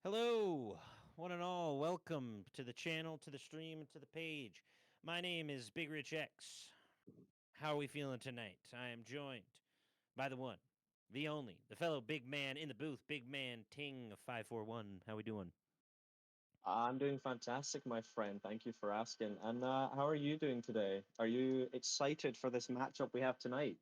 Hello, one and all. Welcome to the channel, to the stream, and to the page. My name is Big Rich X. How are we feeling tonight? I am joined by the one, the only, the fellow big man in the booth, Big Man Ting 541. How we doing? I'm doing fantastic, my friend. Thank you for asking. And how are you doing today? Are you excited for this matchup we have tonight?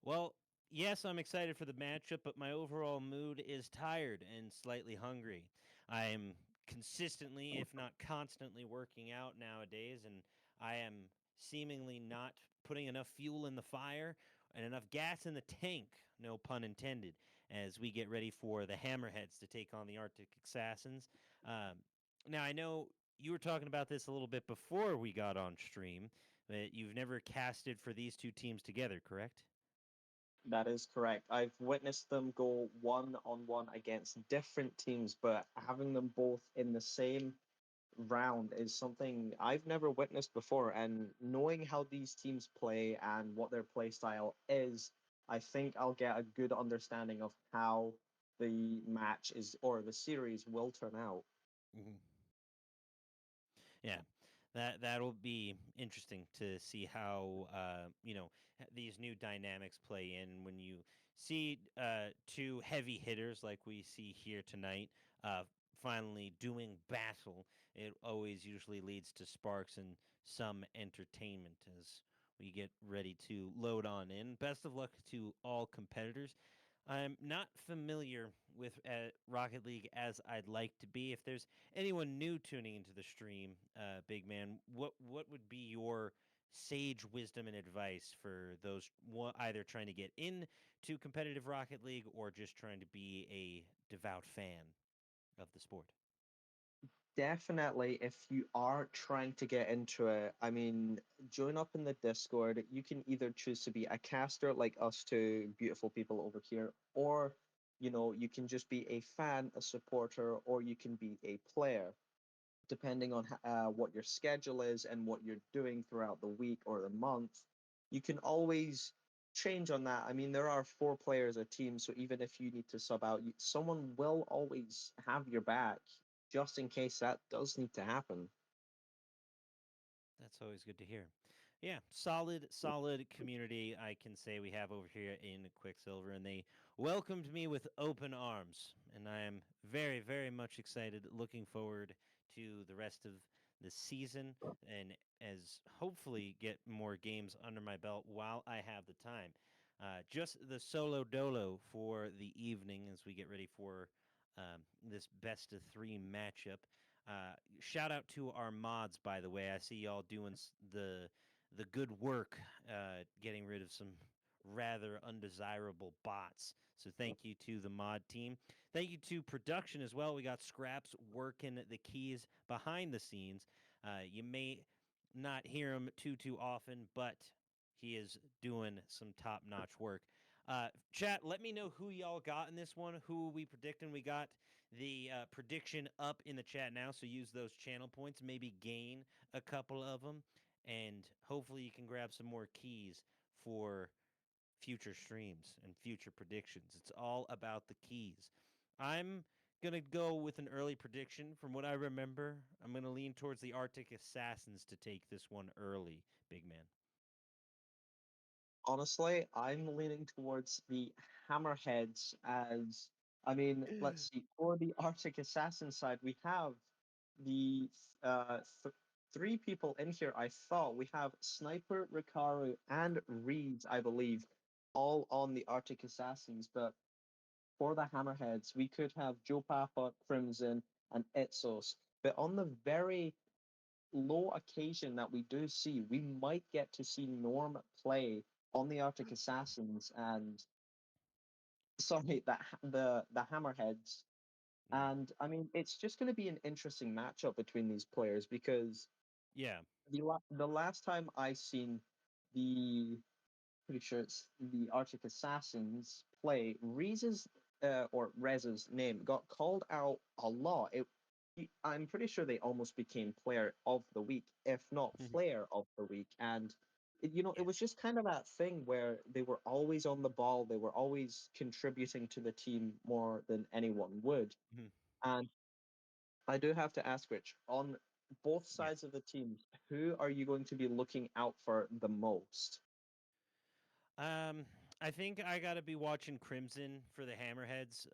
Well, yes, I'm excited for the matchup, but my overall mood is tired and slightly hungry. I'm consistently, if not constantly, working out nowadays, and I am seemingly not putting enough fuel in the fire and enough gas in the tank, no pun intended, as we get ready for the Hammerheads to take on the Arctic Assassins. Um, now, I know you were talking about this a little bit before we got on stream, but you've never casted for these two teams together, correct? That is correct. I've witnessed them go one on one against different teams, but having them both in the same round is something I've never witnessed before. And knowing how these teams play and what their play style is, I think I'll get a good understanding of how the match is or the series will turn out. Mhm. Yeah, that'll be interesting to see how these new dynamics play in when you see two heavy hitters like we see here tonight. Finally doing battle, it always usually leads to sparks and some entertainment as we get ready to load on in. Best of luck to all competitors. I'm not familiar with Rocket League as I'd like to be. If there's anyone new tuning into the stream, big man, what would be your sage wisdom and advice for those either trying to get into competitive Rocket League or just trying to be a devout fan of the sport? Definitely, if you are trying to get into it, I mean, join up in the Discord. You can either choose to be a caster like us two beautiful people over here, or you can just be a fan, a supporter, or you can be a player, depending on what your schedule is and what you're doing throughout the week or the month. You can always change on that. I mean, there are four players a team, so even if you need to sub out, someone will always have your back just in case that does need to happen. That's always good to hear. Yeah, solid community I can say we have over here in Quicksilver, and they welcomed me with open arms, and I am very much excited, looking forward to the rest of the season, and as hopefully get more games under my belt while I have the time. Just the solo dolo for the evening as we get ready for this best of three matchup. Shout out to our mods, by the way. I see y'all doing the good work, getting rid of some rather undesirable bots. So thank you to the mod team. Thank you to production as well. We got Scraps working the keys behind the scenes. You may not hear him too often, but he is doing some top notch work. Chat, let me know who y'all got in this one. Who we predicting? We got the prediction up in the chat now, so use those channel points. Maybe gain a couple of them, and hopefully you can grab some more keys for future streams and future predictions. It's all about the keys. I'm gonna go with an early prediction. From what I remember, I'm gonna lean towards the Arctic Assassins to take this one early, big man. Honestly, I'm leaning towards the Hammerheads as I mean, let's see. For the Arctic Assassin side, we have the three people in here. I thought we have Sniper, Rikaru, and Reeds, I believe, all on the Arctic Assassins. But for the Hammerheads, we could have Joe Papa, Crimson, and Itzos. But on the very low occasion that we do see, we might get to see Norm play on the Arctic Assassins and sorry, the Hammerheads. Mhm. And I mean, it's just going to be an interesting matchup between these players because Yeah. the last time I seen the pretty sure it's the Arctic Assassins play, Rez's name got called out a lot. I'm pretty sure they almost became player of the week, if not player of the week. And it Yeah. was just kind of that thing where they were always on the ball, they were always contributing to the team more than anyone would. Mhm. And I do have to ask, Rich, on both Yeah. sides of the teams, who are you going to be looking out for the most? Um, I think I got to be watching Crimson for the Hammerheads.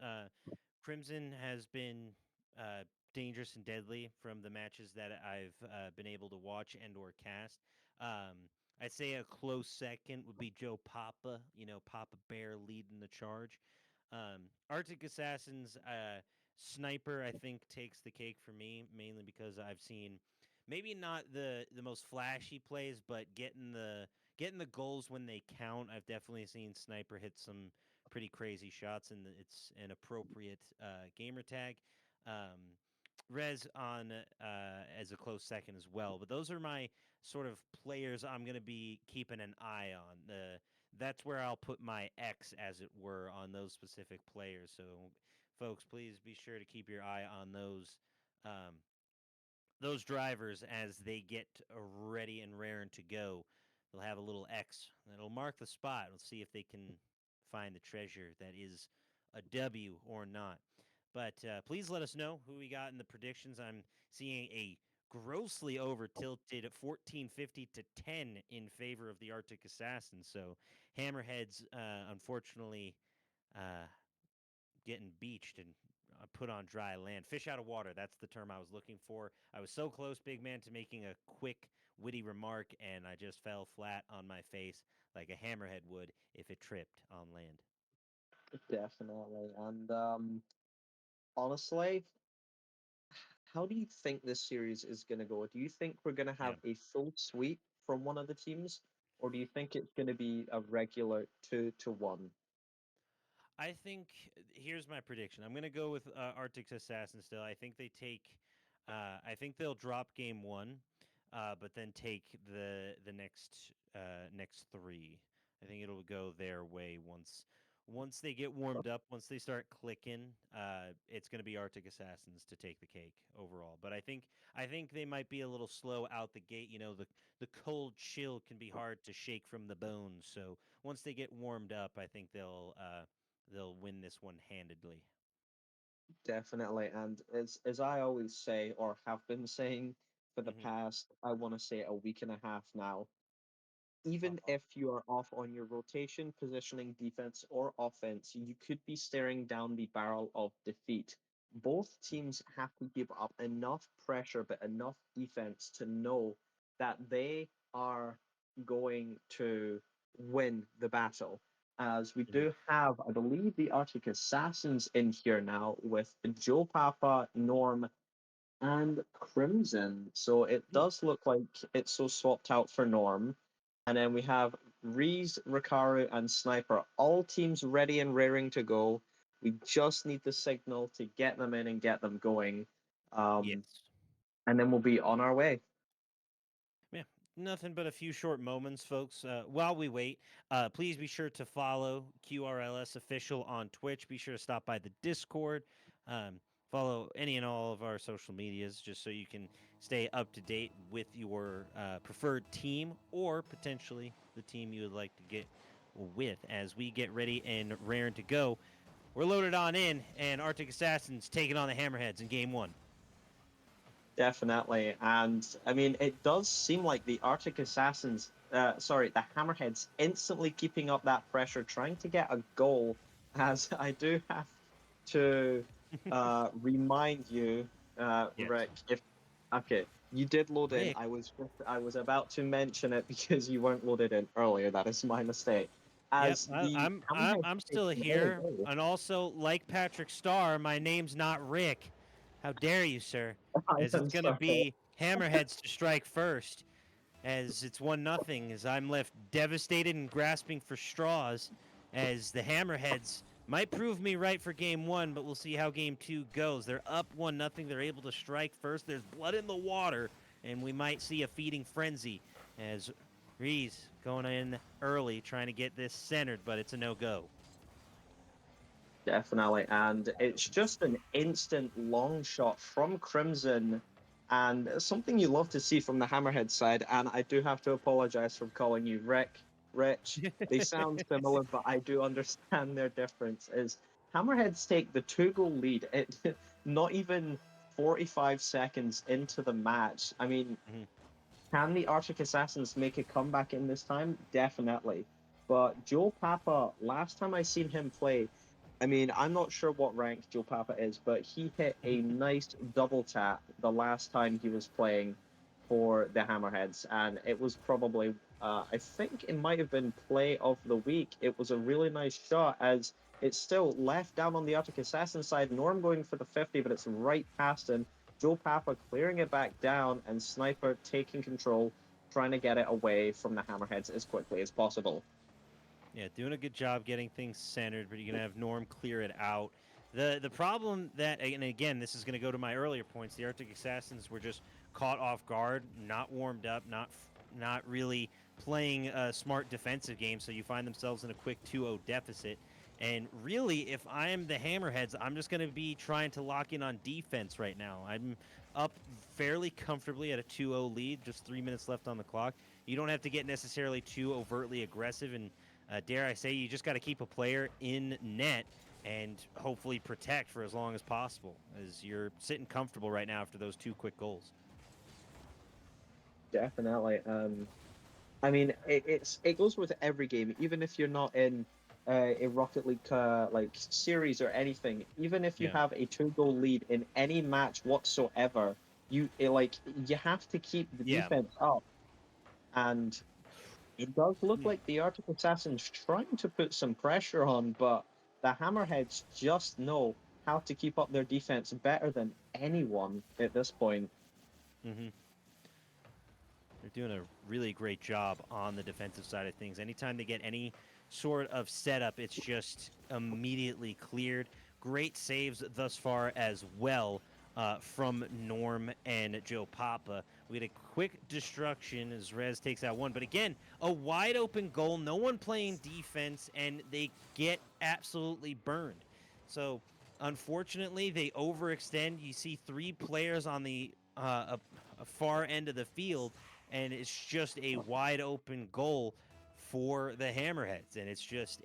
Crimson has been uh, dangerous and deadly from the matches that I've been able to watch and or cast. I'd say a close second would be Joe Papa. You know, Papa Bear leading the charge. Arctic Assassins Sniper, I think, takes the cake for me, mainly because I've seen maybe not the most flashy plays, but getting the goals when they count. I've definitely seen Sniper hit some pretty crazy shots, and it's an appropriate gamer tag. Um, Rez on as a close second as well. But those are my sort of players I'm going to be keeping an eye on. That's where I'll put my X, as it were, on those specific players. So, folks, please be sure to keep your eye on um, those drivers as they get ready and raring to go. They'll have a little X that'll mark the spot. We'll see if they can find the treasure that is a W or not. But please let us know who we got in the predictions. I'm seeing a grossly over tilted 1450 to 10 in favor of the Arctic Assassins. So Hammerheads, unfortunately, uh, getting beached and put on dry land. Fish out of water. That's the term I was looking for. I was so close, big man, to making a quick, witty remark, and I just fell flat on my face like a hammerhead would if it tripped on land. Definitely. And honestly, how do you think this series is going to go? Do you think we're going to Yeah. have a full sweep from one of the teams, or do you think it's going to be a regular 2-1? I think here's my prediction. I'm going to go with Arctic Assassin still. I think they take. I think they'll drop game one, but then take the next three. I think it'll go their way once they get warmed up. Once they start clicking, it's going to be Arctic Assassins to take the cake overall. But I think they might be a little slow out the gate. You know, the cold chill can be hard to shake from the bones. So once they get warmed up, I think they'll win this one handedly. Definitely. And as I always say, or have been saying for the Hmm. past, I want to say a week and a half now, even Uh-oh. if you are off on your rotation, positioning, defense, or offense, you could be staring down the barrel of defeat. Both teams have to give up enough pressure, but enough defense to know that they are going to win the battle. As we Hmm. do have, I believe, the Arctic Assassins in here now with Joe Papa, Norm, and Crimson. So it Hmm. does look like it's so swapped out for Norm. And then we have Reese, Rikaru, and Sniper. All teams ready and raring to go. We just need the signal to get them in and get them going. Um, Yes. and then we'll be on our way. Yeah, nothing but a few short moments, folks. While we wait, please be sure to follow QRLS Official on Twitch. Be sure to stop by the Discord. Follow any and all of our social medias just so you can stay up to date with your preferred team or potentially the team you would like to get with as we get ready and raring to go. We're loaded on in, and Arctic Assassins taking on the Hammerheads in game one. Definitely. And I mean, it does seem like the Arctic Assassins, sorry, the Hammerheads instantly keeping up that pressure, trying to get a goal. As I do have to remind you, Yes. Rick, if okay, you did load in. Rick. I was about to mention it because you weren't loaded in earlier. That is my mistake. Yep, As the Hammerheads I'm take still another here, goal, and also like Patrick Starr, my name's not Rick. How dare you, sir? I As am it's gonna sorry. be Hammerheads to strike first, as it's 1-0. As I'm left devastated and grasping for straws, as the Hammerheads might prove me right for game one, but we'll see how game two goes. They're up 1-0. They're able to strike first. There's blood in the water, and we might see a feeding frenzy as Reese going in early trying to get this centered, but it's a no go. Definitely. And it's just an instant long shot from Crimson and something you love to see from the Hammerhead side. And I do have to apologize for calling you Rick, Rich. They sound similar, but I do understand their difference. Is Hammerheads take the 2-goal lead at not even 45 seconds into the match. I mean, Mhm. can the Arctic Assassins make a comeback in this time? Definitely. But Joe Papa, last time I seen him play, I mean, I'm not sure what rank Joe Papa is, but he hit a nice double tap the last time he was playing for the Hammerheads, and it was probably, I think it might have been play of the week. It was a really nice shot as it's still left down on the Arctic Assassin side. Norm going for the 50, but it's right past him. Joe Papa clearing it back down, and Sniper taking control, trying to get it away from the Hammerheads as quickly as possible. Yeah, doing a good job getting things centered, but you're gonna have Norm clear it out. The problem that, and again, this is gonna go to my earlier points. The Arctic Assassins were just caught off guard, not warmed up, not really playing a smart defensive game. So you find themselves in a quick 2-0 deficit. And really, if I am the Hammerheads, I'm just going to be trying to lock in on defense right now. I'm up fairly comfortably at a 2-0 lead, just 3 minutes left on the clock. You don't have to get necessarily too overtly aggressive, and dare I say, you just got to keep a player in net and hopefully protect for as long as possible, as you're sitting comfortable right now after those two quick goals. Definitely. I mean, it goes with every game, even if you're not in a Rocket League like series or anything. Even if you Yeah. have a 2-goal lead in any match whatsoever, you have to keep the Yeah. defense up. And it does look like the Arctic Assassin's trying to put some pressure on, but the Hammerheads just know how to keep up their defense better than anyone at this point. Mm-hmm. They're doing a really great job on the defensive side of things. Anytime they get any sort of setup, it's just immediately cleared. Great saves thus far as well from Norm and Joe Papa. We had a quick destruction as Rez takes out one, but again, a wide open goal, no one playing defense, and they get absolutely burned. So, unfortunately, they overextend. You see three players on the a far end of the field, and it's just a wide open goal for the Hammerheads, and it's just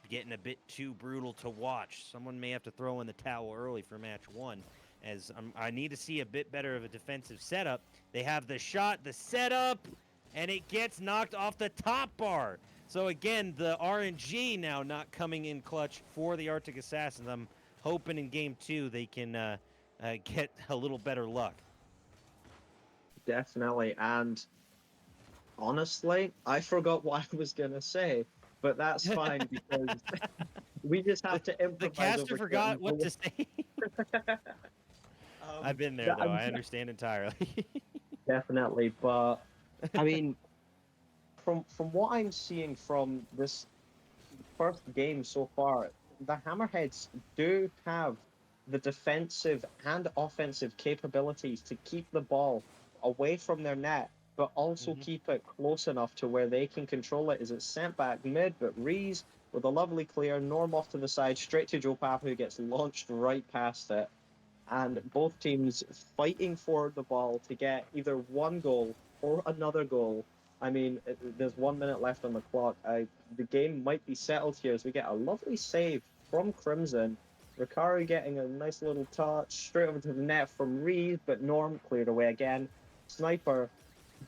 getting a bit too brutal to watch. Someone may have to throw in the towel early for match one, as I need to see a bit better of a defensive setup. They have the shot, the setup, and it gets knocked off the top bar. So again, the RNG now not coming in clutch for the Arctic Assassins. I'm hoping in game two they can get a little better luck. Definitely. And honestly, I forgot what I was gonna say, but that's fine because we just the, have to the improvise caster over here forgot and go what to with say. I've been there though. that. I understand entirely. Definitely. But I mean, from what I'm seeing from this first game so far, the Hammerheads do have the defensive and offensive capabilities to keep the ball away from their net, but also hmm keep it close enough to where they can control it as it's sent back mid. But Reese with a lovely clear, Norm off to the side, straight to Joe Papa, who gets launched right past it, and both teams fighting for the ball to get either one goal or another goal. I mean, there's 1 minute left on the clock. The game might be settled here as we get a lovely save from Crimson. Ricari getting a nice little touch straight over to the net from Reed, but Norm cleared away again. Sniper,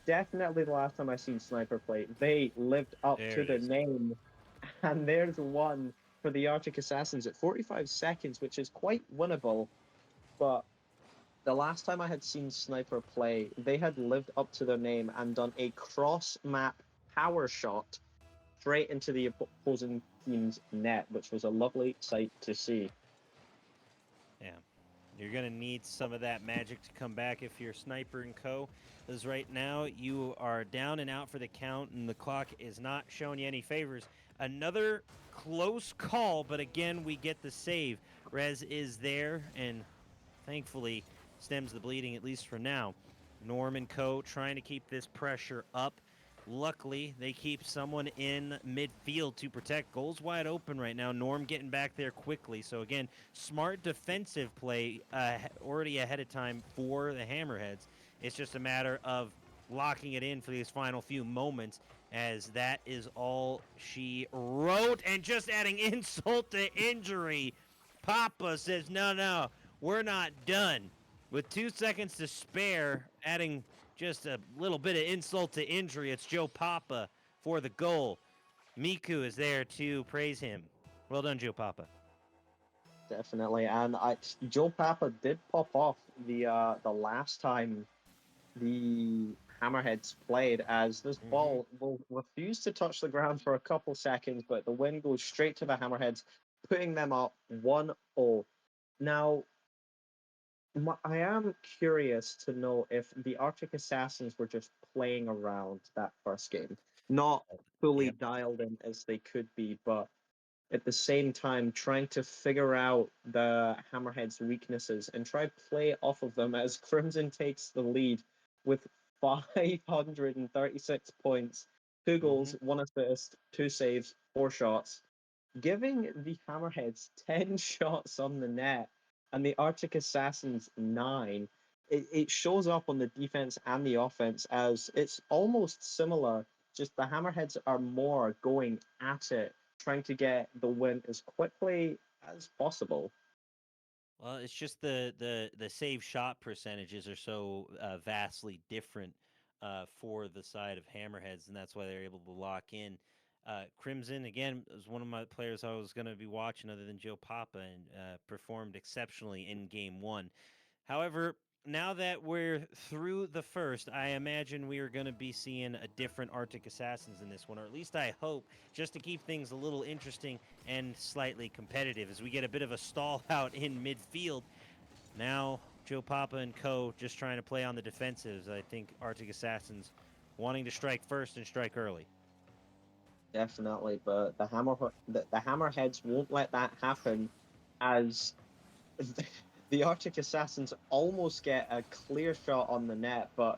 definitely the last time I seen Sniper play, they lived up There to it their is. name. And there's one for the Arctic Assassins at 45 seconds, which is quite winnable. But the last time I had seen Sniper play, they had lived up to their name and done a cross map power shot straight into the opposing team's net, which was a lovely sight to see. Yeah. You're going to need some of that magic to come back if you're Sniper and Co. Because right now you are down and out for the count, and the clock is not showing you any favors. Another close call, but again, we get the save. Rez is there, and thankfully stems the bleeding, at least for now. Norm and Co. trying to keep this pressure up. Luckily, they keep someone in midfield to protect. Goals wide open right now. Norm getting back there quickly. So, again, smart defensive play already ahead of time for the Hammerheads. It's just a matter of locking it in for these final few moments as that is all she wrote. And just adding insult to injury, Papa says, no, no, we're not done. With 2 seconds to spare, adding just a little bit of insult to injury, it's Joe Papa for the goal. Miku is there to praise him. Well done, Joe Papa. Definitely. And Joe Papa did pop off the last time the Hammerheads played, as this Mm-hmm. ball will refuse to touch the ground for a couple seconds, but the wind goes straight to the Hammerheads, putting them up 1-0. Now, I am curious to know if the Arctic Assassins were just playing around that first game, not fully Yep. dialed in as they could be, but at the same time trying to figure out the Hammerhead's weaknesses and try play off of them as Crimson takes the lead with 536 points, two Mm-hmm. goals, one assist, two saves, four shots, giving the Hammerheads 10 shots on the net and the Arctic Assassins 9. It shows up on the defense and the offense as it's almost similar, just the Hammerheads are more going at it, trying to get the win as quickly as possible. Well, it's just the save shot percentages are so vastly different for the side of Hammerheads, and that's why they're able to lock in. Crimson again was one of my players I was going to be watching, other than Joe Papa, and performed exceptionally in Game One. However, now that we're through the first, I imagine we are going to be seeing a different Arctic Assassins in this one, or at least I hope, just to keep things a little interesting and slightly competitive as we get a bit of a stall out in midfield. Now, Joe Papa and co. just trying to play on the defensives. I think Arctic Assassins wanting to strike first and strike early. Definitely, but the Hammerheads won't let that happen, as the Arctic Assassins almost get a clear shot on the net, but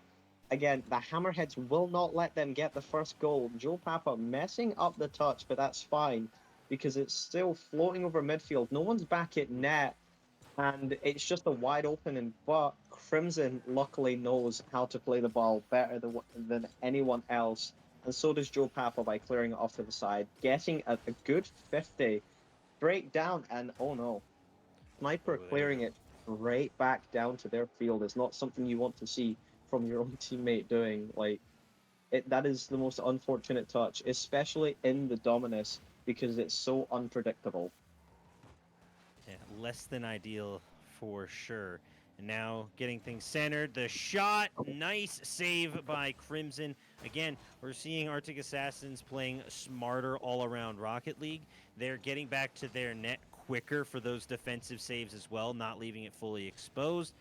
again, the Hammerheads will not let them get the first goal. Joe Papa messing up the touch, but that's fine because it's still floating over midfield. No one's back at net, and it's just a wide opening. But Crimson luckily knows how to play the ball better than anyone else, and so does Joe Papa by clearing it off to the side, getting a good 50 straight down, and oh no. Sniper Oh, there. clearing it right back down to their field is not something you want to see from your own teammate doing. Like that is the most unfortunate touch, especially in the Dominus, because it's so unpredictable. Yeah, less than ideal for sure. And now getting things centered. The shot, nice save by Crimson. Again, we're seeing Arctic Assassins playing smarter all around Rocket League. They're getting back to their net quicker for those defensive saves as well, not leaving it fully exposed.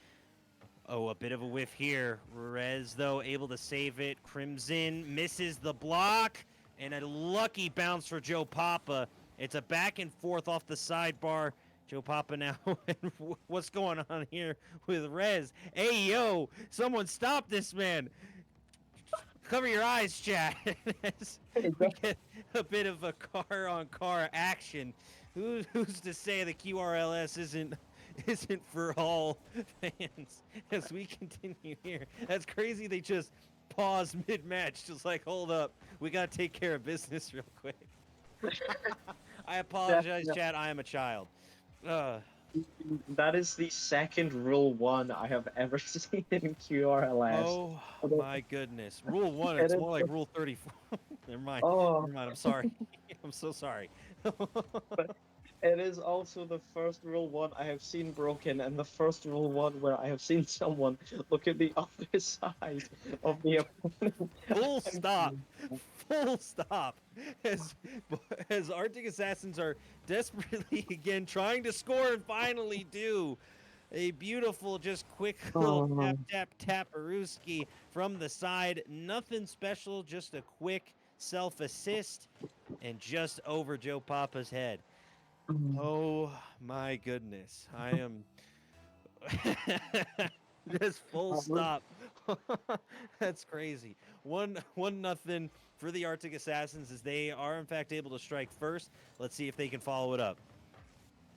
Oh, a bit of a whiff here. Rez, though, able to save it. Crimson misses the block, and a lucky bounce for Joe Papa. It's a back and forth off the sidebar. Joe Papa now. What's going on here with Rez? Hey, yo, someone stop this man. Cover your eyes, chat. As we get a bit of a car on car action. Who's to say the QRLS isn't for all fans as we continue here? That's crazy. They just pause mid match, just like, hold up, we gotta take care of business real quick. I apologize, Definitely. chat. I am a child. Uh, That is the second rule one I have ever seen in QRLS. oh Although my goodness. Rule one. it It's more like is, rule 34. Never mind. oh, Never mind. I'm sorry. I'm so sorry. but it is also the first rule one I have seen broken, and the first rule one where I have seen someone look at the other side of the opponent. Full stop. Full stop. As as Arctic Assassins are desperately again trying to score and finally do. A beautiful, just quick little tap, Oh, tap, tap, Aruski from the side. Nothing special, just a quick self assist and just over Joe Papa's head. Oh my goodness. I am just full stop. That's crazy. One nothing for the Arctic Assassins as they are in fact able to strike first. Let's see if they can follow it up.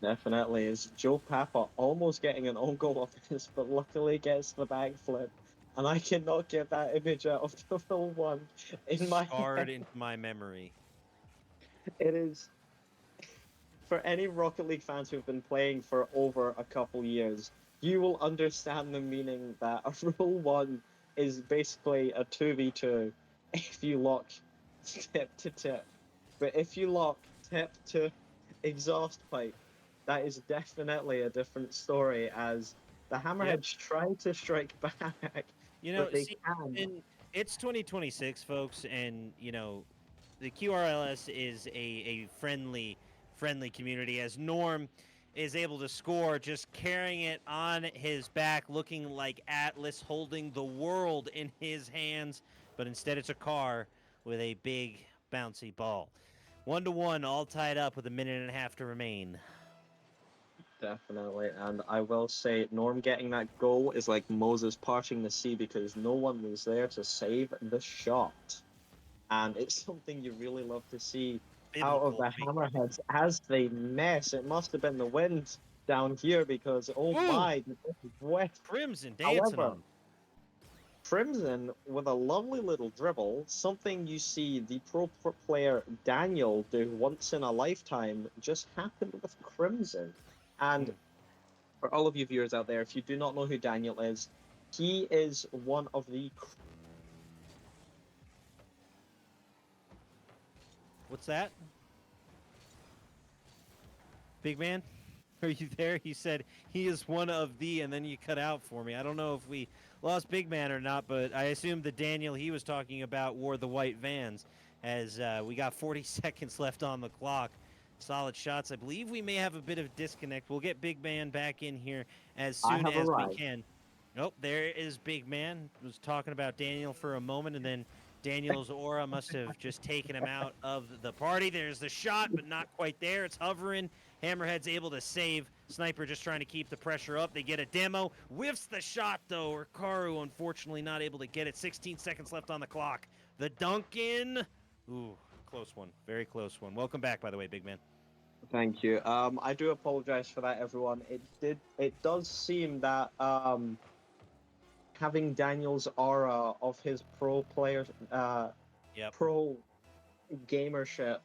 definitely is Joe Papa almost getting an own goal off this, but luckily gets the backflip and I cannot get that image out of the full one in my Scarred head. into my memory. It is for any Rocket League fans who've been playing for over a couple years, you will understand the meaning that a rule one is basically a 2v2 if you lock tip to tip. But if you lock tip to exhaust pipe, that is definitely a different story as the Yep. Hammerheads try to strike back, but they See, can. and it's 2026, folks, and the QRLS is a friendly community. As Norm is able to score, just carrying it on his back, looking like Atlas holding the world in his hands, but instead it's a car with a big bouncy ball. 1-1, all tied up with a minute and a half to remain. Definitely, and I will say Norm getting that goal is like Moses parting the sea because no one was there to save the shot. And it's something you really love to see out of Biblical, the baby. Hammerheads as they mess. It must have been the wind down here because, oh Ooh, my, this is wet. Crimson dancing However, on him. Crimson with a lovely little dribble, something you see the player Daniel do once in a lifetime, just happened with Crimson. And Mm. for all of you viewers out there, if you do not know who Daniel is, he is one of the What's that? Big man? Are you there? You said he is one of the, and then you cut out for me. I don't know if we lost Big Man or not, but I assume the Daniel he was talking about wore the white Vans. As we got 40 seconds left on the clock. Solid shots. I believe we may have a bit of disconnect. We'll get Big Man back in here as I soon have as we arrived. can. Nope, there is Big Man. Was talking about Daniel for a moment, and then Daniel's aura must have just taken him out of the party. There's the shot, but not quite there. It's hovering. Hammerhead's able to save. Sniper just trying to keep the pressure up. They get a demo. Whiffs the shot, though. Rikaru, unfortunately, not able to get it. 16 seconds left on the clock. The dunk in. Ooh, close one. Very close one. Welcome back, by the way, big man. Thank you. I do apologize for that, everyone. It does seem that having Daniel's aura of his Yep. pro gamership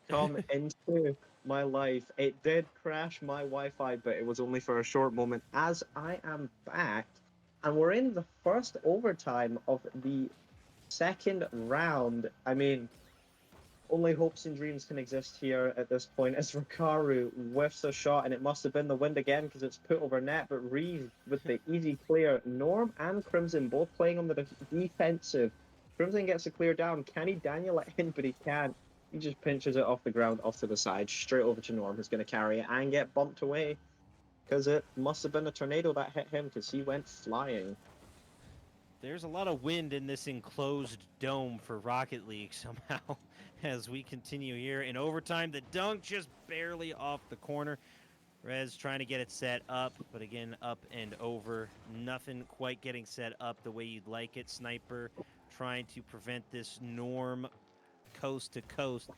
come into my life. It did crash my Wi-Fi, but it was only for a short moment. As I am back, and we're in the first overtime of the second round. I mean, only hopes and dreams can exist here at this point as Rikaru whiffs a shot, and it must have been the wind again because it's put over net. But Reeve with the easy clear. Norm and Crimson both playing on the defensive. Crimson gets a clear down. Can he Daniel it in? But he can't. He just pinches it off the ground, off to the side, straight over to Norm, who's going to carry it and get bumped away because it must have been a tornado that hit him because he went flying. There's a lot of wind in this enclosed dome for Rocket League somehow as we continue here in overtime. The dunk just barely off the corner. Rez trying to get it set up, but again, up and over. Nothing quite getting set up the way you'd like it. Sniper trying to prevent this Norm coast to coast.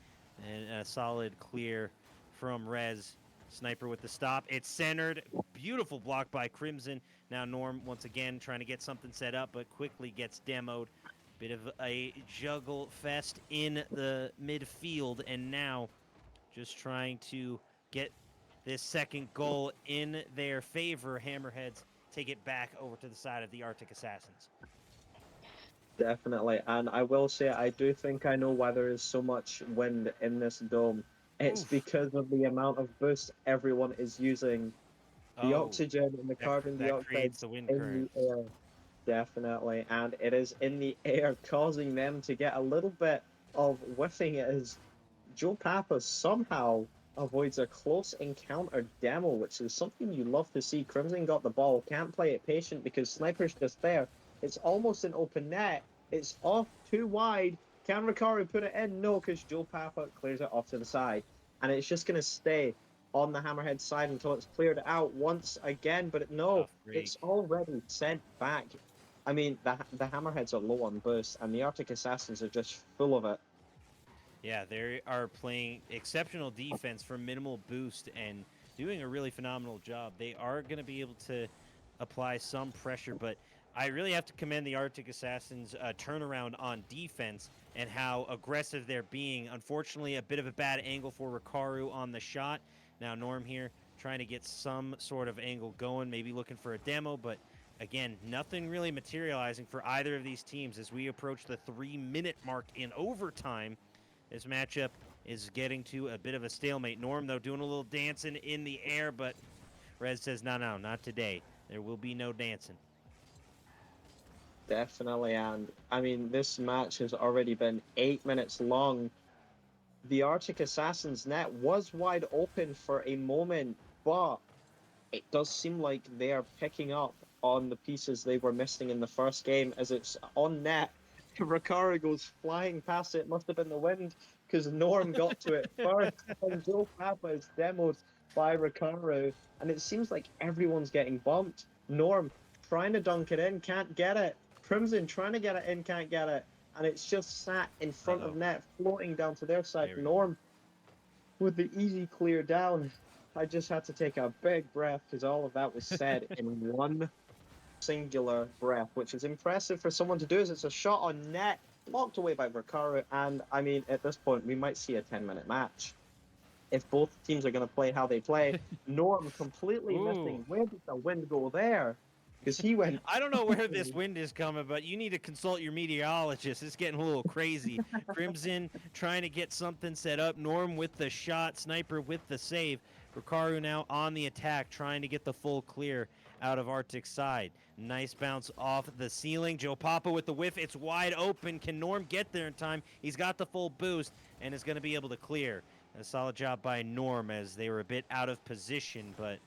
And a solid clear from Rez. Sniper with the stop. It's centered. Beautiful block by Crimson. Now Norm once again trying to get something set up, but quickly gets demoed. Bit of a juggle fest in the midfield, and now just trying to get this second goal in their favor. Hammerheads take it back over to the side of the Arctic Assassins. Definitely. And I will say, I do think I know why there is so much wind in this dome. It's Oof. because of the amount of boost everyone is using. The Oh, oxygen and the carbon that creates dioxide's the wind in the currents. air. Definitely. And it is in the air, causing them to get a little bit of whiffing as Joe Papa somehow avoids a close encounter demo, which is something you love to see. Crimson got the ball, can't play it patient because Sniper's just there. It's almost an open net. It's off too wide. Can Ricari put it in? No, because Joe Papa clears it off to the side. And it's just going to stay on the Hammerhead side until it's cleared out once again. But no, Tough break. it's already sent back. I mean, the Hammerheads are low on boost, and the Arctic Assassins are just full of it. Yeah, they are playing exceptional defense for minimal boost and doing a really phenomenal job. They are going to be able to apply some pressure, but I really have to commend the Arctic Assassins' turnaround on defense and how aggressive they're being. Unfortunately, a bit of a bad angle for Rikaru on the shot. Now, Norm here trying to get some sort of angle going, maybe looking for a demo, but again, nothing really materializing for either of these teams as we approach the 3 minute mark in overtime. This matchup is getting to a bit of a stalemate. Norm, though, doing a little dancing in the air, but Rez says, no, no, not today. There will be no dancing. Definitely, and I mean, this match has already been 8 minutes long. The Arctic Assassin's net was wide open for a moment, but it does seem like they are picking up on the pieces they were missing in the first game as it's on net. Ricaro goes flying past it. Must have been the wind because Norm got to it first. And Joe Papa is demoed by Ricaro. And it seems like everyone's getting bumped. Norm trying to dunk it in, can't get it. Crimson trying to get it in, can't get it. And it's just sat in front of Uh-oh. net, floating down to their side. There we go. Norm with the easy clear down. I just had to take a big breath because all of that was said in one singular breath, which is impressive for someone to do. As it's a shot on net, blocked away by Ricaro, and I mean, at this point, we might see a 10-minute match if both teams are going to play how they play. Norm completely Ooh. missing. Where did the wind go there? Because he went. I don't know where this wind is coming, but you need to consult your meteorologist. It's getting a little crazy. Crimson trying to get something set up. Norm with the shot. Sniper with the save. Rikaru now on the attack, trying to get the full clear out of Arctic's side. Nice bounce off the ceiling. Joe Papa with the whiff. It's wide open. Can Norm get there in time? He's got the full boost and is going to be able to clear. A solid job by Norm as they were a bit out of position, but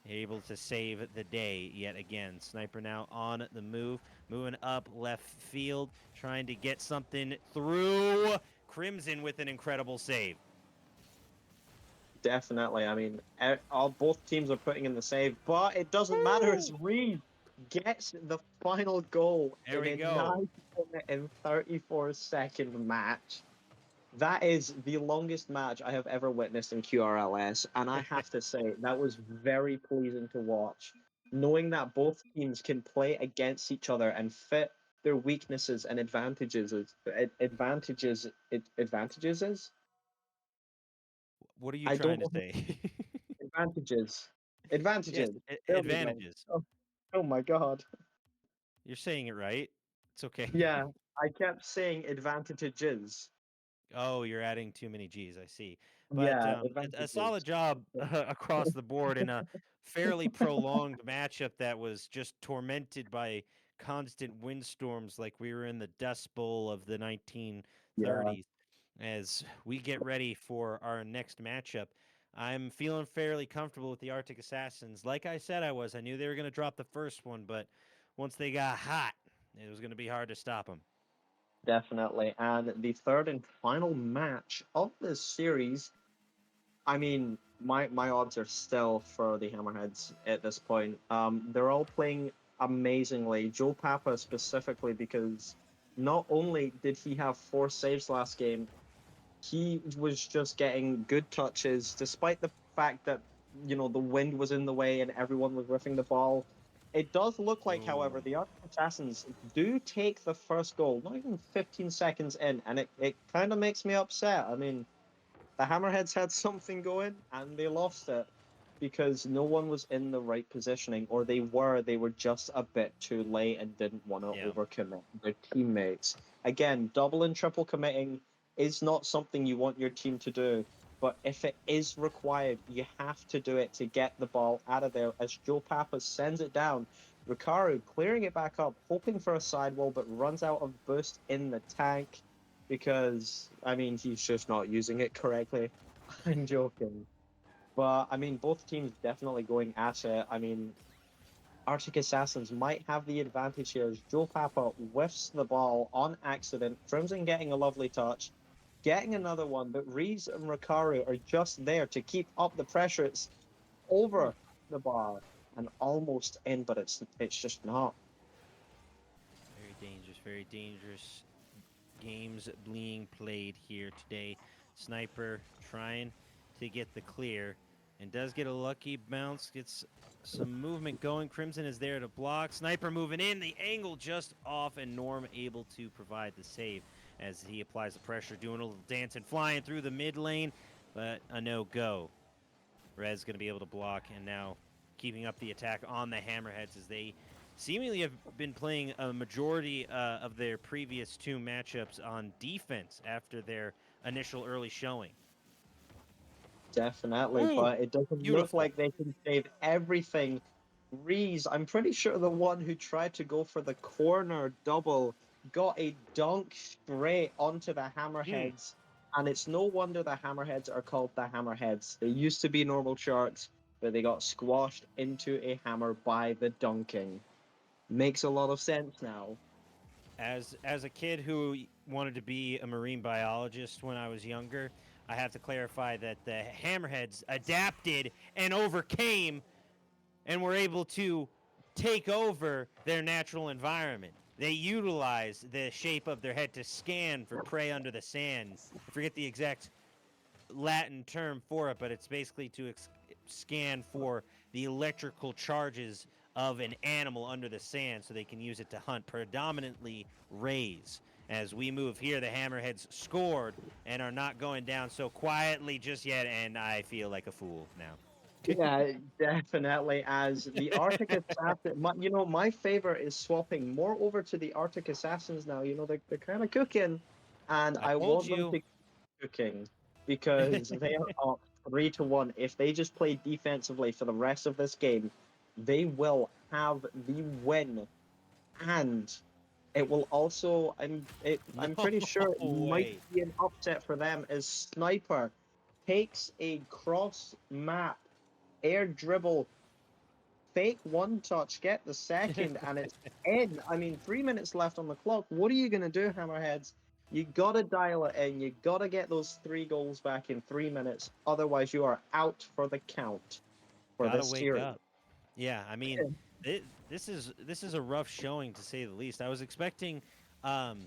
able to save the day yet again. Sniper now on the move, moving up left field, trying to get something through. Crimson with an incredible save. Definitely. I mean, all both teams are putting in the save, but it doesn't matter as Woo! Reed gets the final goal There in we a go. 9 minute and 34-second match. That is the longest match I have ever witnessed in QRLS, and I have to say that was very pleasing to watch. Knowing that both teams can play against each other and fit their weaknesses and advantages is What are you I trying don't to know. say? Advantages. Yes, Advantages. There we go. advantages. Oh my God. You're saying it right. It's okay. Yeah, I kept saying advantages. Oh, you're adding too many G's. I see. But Yeah, a solid advantages. job across the board in a fairly prolonged matchup that was just tormented by constant windstorms like we were in the Dust Bowl of the Yeah, 1930s. As we get ready for our next matchup, I'm feeling fairly comfortable with the Arctic Assassins. Like I said, I was. I knew they were going to drop the first one, but once they got hot, it was going to be hard to stop them. definitely. And the third and final match of this series, I mean, my odds are still for the Hammerheads at this point. They're all playing amazingly. Joe Papa specifically because not only did he have 4 saves last game, he was just getting good touches, despite the fact that the wind was in the way and everyone was riffing the ball. It does look like, Ooh. however, the Arctic Assassins do take the first goal, not even 15 seconds in, and it kind of makes me upset. I mean, the Hammerheads had something going and they lost it because no one was in the right positioning, or they were just a bit too late and didn't want to Yeah. overcommit their teammates. Again, double and triple committing is not something you want your team to do, but if it is required, you have to do it to get the ball out of there. As Joe Papa sends it down, Ricaro clearing it back up, hoping for a sidewall, but runs out of boost in the tank because I mean he's just not using it correctly. I'm joking. But I mean both teams definitely going at it. I mean Arctic Assassins might have the advantage here as Joe Papa whiffs the ball on accident, Crimson getting a lovely touch, getting another one, but Reeves and Ricari are just there to keep up the pressure. It's Ooh. over the bar and almost in, but it's just not. Very dangerous, very dangerous games being played here today. Sniper trying to get the clear and does get a lucky bounce, gets some movement going. Crimson is there to block. Sniper moving in, the angle just off, and Norm able to provide the save as he applies the pressure, doing a little dancing, flying through the mid lane, but a no-go. Rez going to be able to block, and now keeping up the attack on the Hammerheads as they seemingly have been playing a majority of their previous two matchups on defense after their initial early showing. Definitely, Ooh, but it doesn't look beautiful. like they can save everything. Reese, I'm pretty sure the one who tried to go for the corner double got a dunk straight onto the Mm. Hammerheads, and it's no wonder the Hammerheads are called the Hammerheads. They used to be normal sharks, but they got squashed into a hammer by the dunking. Makes a lot of sense now. As a kid who wanted to be a marine biologist when I was younger, I have to clarify that the Hammerheads adapted and overcame and were able to take over their natural environment. They utilize the shape of their head to scan for prey under the sand. I forget the exact Latin term for it, but it's basically to scan for the electrical charges of an animal under the sand so they can use it to hunt, predominantly rays. As we move here, the Hammerheads scored and are not going down so quietly just yet, and I feel like a fool now. Yeah, definitely. As the Arctic Assassin, my favorite is swapping more over to the Arctic Assassins now. They're kind of cooking, and I I told want them you. to keep cooking because they are up 3-1. If they just play defensively for the rest of this game, they will have the win, and it will also. No I'm pretty sure it might way. be an upset for them as Sniper takes a cross map air dribble, fake one touch, get the second, and it's in. I mean, 3 minutes left on the clock. What are you going to do, Hammerheads? You got to dial it in. You got to get those 3 goals back in 3 minutes. Otherwise, you are out for the count for Gotta this wake series. up. Yeah, I mean, this is a rough showing to say the least. Um,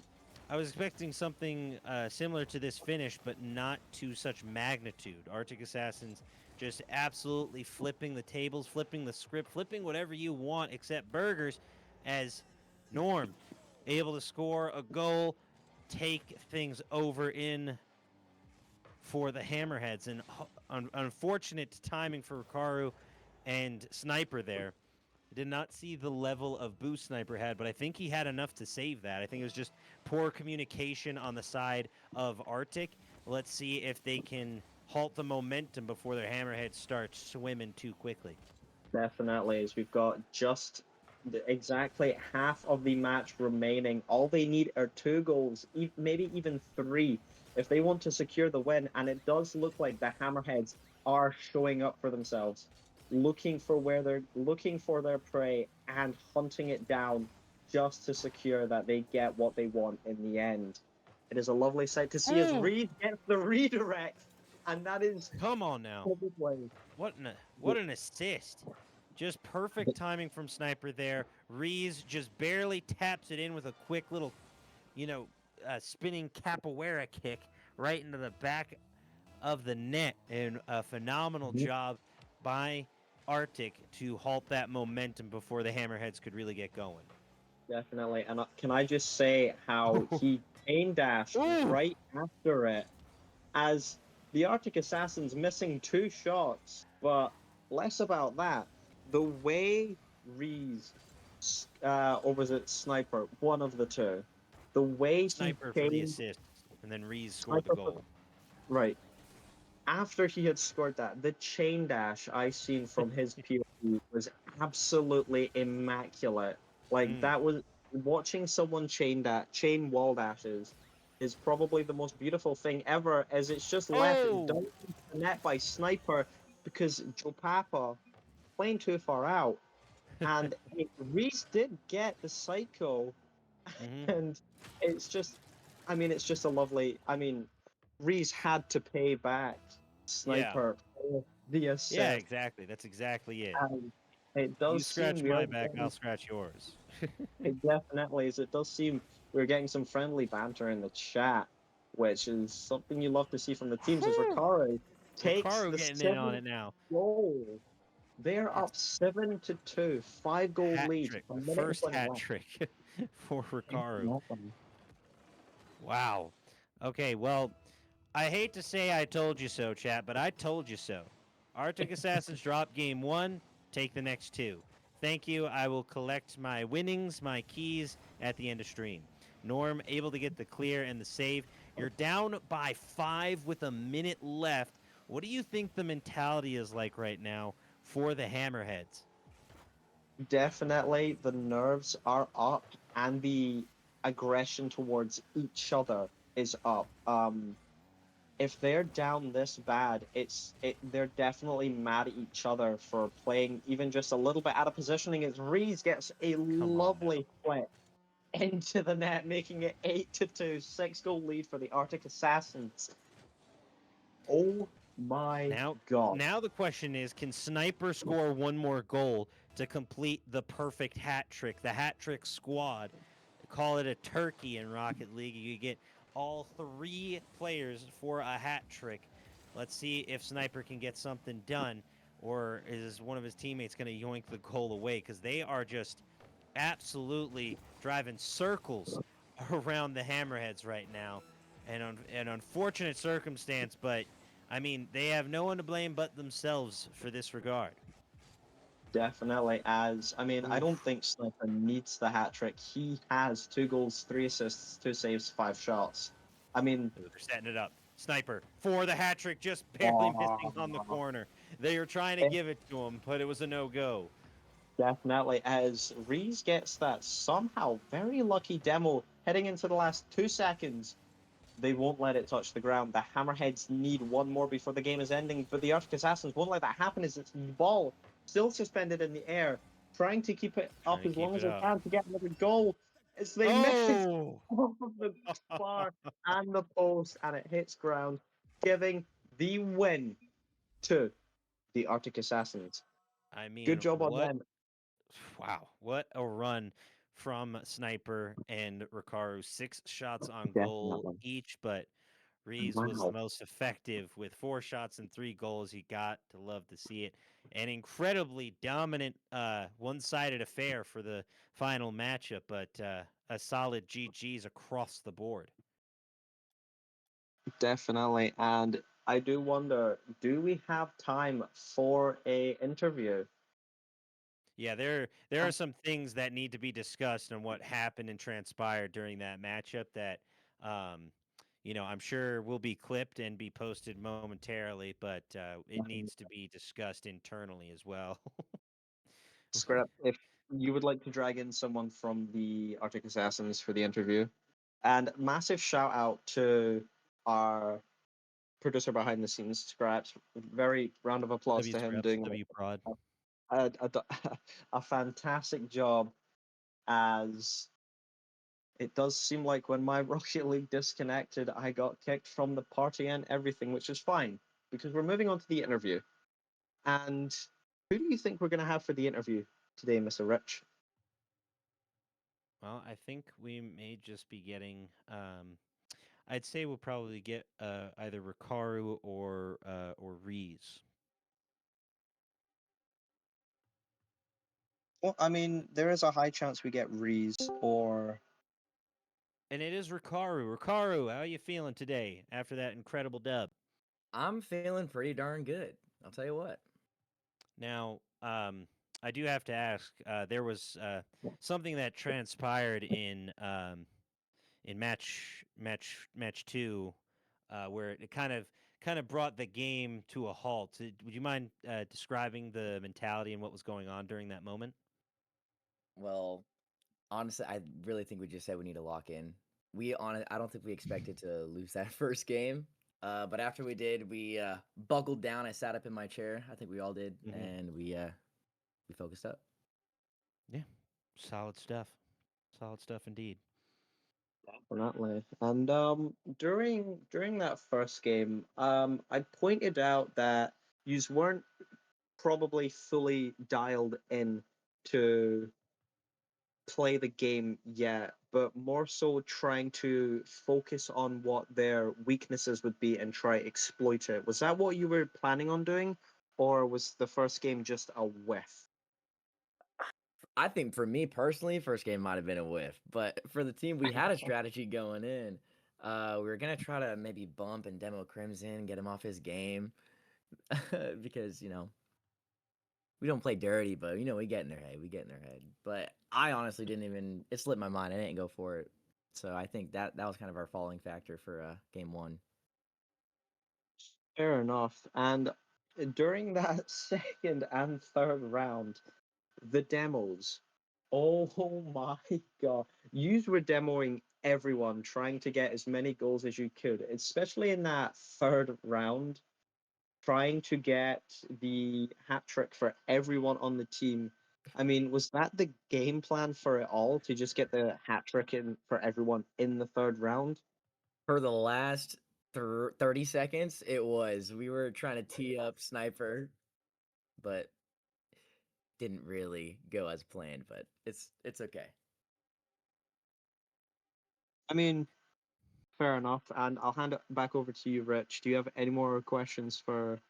I was expecting something similar to this finish, but not to such magnitude. Arctic Assassins just absolutely flipping the tables, flipping the script, flipping whatever you want except burgers. As Norm able to score a goal, take things over in for the Hammerheads, and unfortunate timing for Rikaru and Sniper there. I did not see the level of boost Sniper had, but I think he had enough to save that. I think it was just poor communication on the side of Arctic. Let's see if they can halt the momentum before their Hammerheads start swimming too quickly. Definitely, as we've got just exactly half of the match remaining. All they need are 2 goals, maybe even three, if they want to secure the win. And it does look like the Hammerheads are showing up for themselves, looking for their prey and hunting it down just to secure that they get what they want in the end. It is a lovely sight to see as Ooh, Reed gets the redirect, and that is come on now. probably What an assist. Just perfect timing from Sniper there. Rees just barely taps it in with a quick little, you know, spinning capoeira kick right into the back of the net, and a phenomenal job by Arctic to halt that momentum before the Hammerheads could really get going. Definitely. And can I just say how he chain dashed Ooh, right after it as the Arctic Assassin's missing 2 shots, but less about that. The way Reese, or was it Sniper, one of the two, the way he Sniper for the chained assist, and then Rees scored the Sniper, goal. right, after he had scored that, the chain dash I seen from his POV was absolutely immaculate. Like Mm. that was watching someone chain wall dashes is probably the most beautiful thing ever, as it's just left Oh, done into the net by Sniper because Joe Papa playing too far out. And Reese did get the psycho, hmm, and it's just, it's just a lovely. Reese had to pay back yeah, Sniper for the yeah, assist, exactly. That's exactly it. and it You does seem scratch we are my back, I'll getting. scratch yours. It definitely is. It does seem we're getting some friendly banter in the chat, which is something you love to see from the teams as Whew. Ricari. takes Ricaro the getting in on seventh it now. goal. They're It's up 7-2, 5 goal hat lead, trick, a the minute and first 20 hat left. trick for Ricaro. Definitely. Wow. Okay, well, I hate to say I told you so, chat, but I told you so. Arctic Assassins drop game one, take the next two. Thank you. I will collect my winnings, my keys at the end of stream. Norm able to get the clear and the save. You're down by 5 with a minute left. What do you think the mentality is like right now for the Hammerheads? Definitely, the nerves are up and the aggression towards each other is up. If they're down this bad, they're definitely mad at each other for playing even just a little bit out of positioning. As Reese gets a Come on now. lovely flick into the net, making it 8-2, 6 goal lead for the Arctic Assassins. Oh my Now, god. now the question is, can Sniper score one more goal to complete the perfect hat trick, the hat trick squad? Call it a turkey in Rocket League. You get all 3 players for a hat trick. Let's see if Sniper can get something done, or is one of his teammates going to yoink the goal away? Because they are just absolutely driving circles around the Hammerheads right now. And an unfortunate circumstance, but I mean, they have no one to blame but themselves for this regard. Definitely, as I mean, I don't Oof. think Sniper needs the hat trick. He has 2 goals, 3 assists, 2 saves, 5 shots. I mean, Ooh, they're setting it up. Sniper for the hat trick, just barely missing on the uh, corner. They were trying to if give it to him, but it was a no go. definitely, as Reese gets that somehow very lucky demo heading into the last 2 seconds, they won't let it touch the ground. The Hammerheads need one more before the game is ending, but the Arctic Assassins won't let that happen as it's the ball still suspended in the air, trying to keep it Trying up to as long keep as it they up. can to get another goal. As they miss Oh, off of the bar and the post, and it hits ground, giving the win to the Arctic Assassins. I Good mean, job on what? them. Wow, what a run from Sniper and Ricaro. 6 shots on goal Definitely. each, but Reeves was the Wow. most effective with 4 shots and 3 goals. You got to love to see it. An incredibly dominant, one-sided affair for the final matchup, but a solid GG's across the board. Definitely. And I do wonder, do we have time for a interview? Yeah, there are some things that need to be discussed on what happened and transpired during that matchup that um, I'm sure will be clipped and be posted momentarily, but it needs to be discussed internally as well. Script, if you would like to drag in someone from the Arctic Assassins for the interview. And massive shout out to our producer behind the scenes, Scraps. Very round of applause W to him Scraps, doing W Prod. a fantastic job, as it does seem like when my Rocket League disconnected, I got kicked from the party and everything, which is fine because we're moving on to the interview. And who do you think we're going to have for the interview today, Mr. Rich? Well, I think we may just be getting. I'd say we'll probably get either Rikaru or Reese. Well, I mean, there is a high chance we get Reese or. And it is Rikaru. Rikaru, how are you feeling today after that incredible dub? I'm feeling pretty darn good. I'll tell you what. Now, I do have to ask. There was something that transpired in match two, where it kind of brought the game to a halt. Would you mind describing the mentality and what was going on during that moment? Well, honestly, I really think we just said we need to lock in. I don't think we expected to lose that first game. But after we did, we buckled down. I sat up in my chair. I think we all did, Hmm. and we focused up. Yeah, solid stuff. Solid stuff indeed. Definitely. And during that first game, I pointed out that you weren't probably fully dialed in to play the game yet, but more so trying to focus on what their weaknesses would be and try exploit it. Was that what you were planning on doing, or was the first game just a whiff? I think for me personally, first game might have been a whiff, but for the team, we had a strategy going in. We were gonna try to maybe bump and demo Crimson, get him off his game, because we don't play dirty, but we get in their head. We get in their head. But I honestly didn't even. It slipped my mind. I didn't go for it. So I think that was kind of our falling factor for game one. Fair enough. And during that second and third round, the demos. Oh my god. You were demoing everyone, trying to get as many goals as you could, especially in that third round, trying to get the hat trick for everyone on the team. I mean, was that the game plan for it all to just get the hat trick in for everyone in the third round? For the last 30 seconds, it was. We were trying to tee up Sniper, but didn't really go as planned, but it's okay. I mean, fair enough. And I'll hand it back over to you, Rich. Do you have any more questions for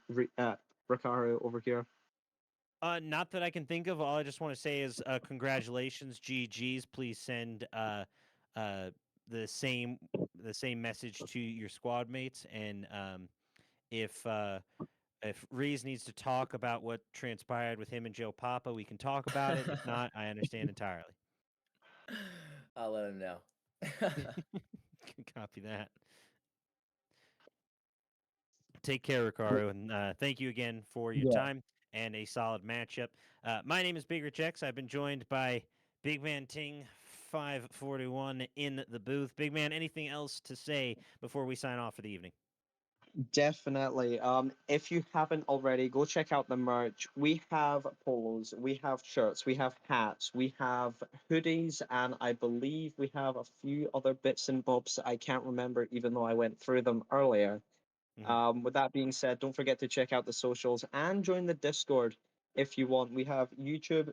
Ricardo over here? Not that I can think of. All I just want to say is congratulations, GGs. Please send uh, the same the same message to your squad mates, and if Reese needs to talk about what transpired with him and Joe Papa, we can talk about it. If not, I understand entirely. I'll let him know. Copy that. Take care, Ricardo, and thank you again for your Yeah. time and a solid matchup. My name is Big Rich X. I've been joined by Big Man Ting 541 in the booth. Big Man, anything else to say before we sign off for the evening? Definitely. If you haven't already, go check out the merch. We have polos, we have shirts, we have hats, we have hoodies, and I believe we have a few other bits and bobs I can't remember, even though I went through them earlier. Hmm. With that being said, don't forget to check out the socials and join the Discord if you want. We have YouTube,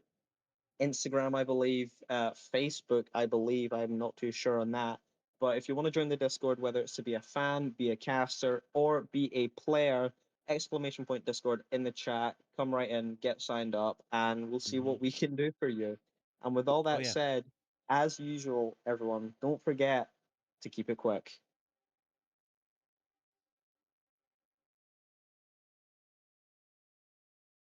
Instagram, I believe, Facebook, I believe. I'm not too sure on that. But if you want to join the Discord, whether it's to be a fan, be a caster, or be a player, exclamation point Discord in the chat. Come right in, get signed up, and we'll see Hmm. what we can do for you. And with all Oh that yeah. said, as usual, everyone, don't forget to keep it quick.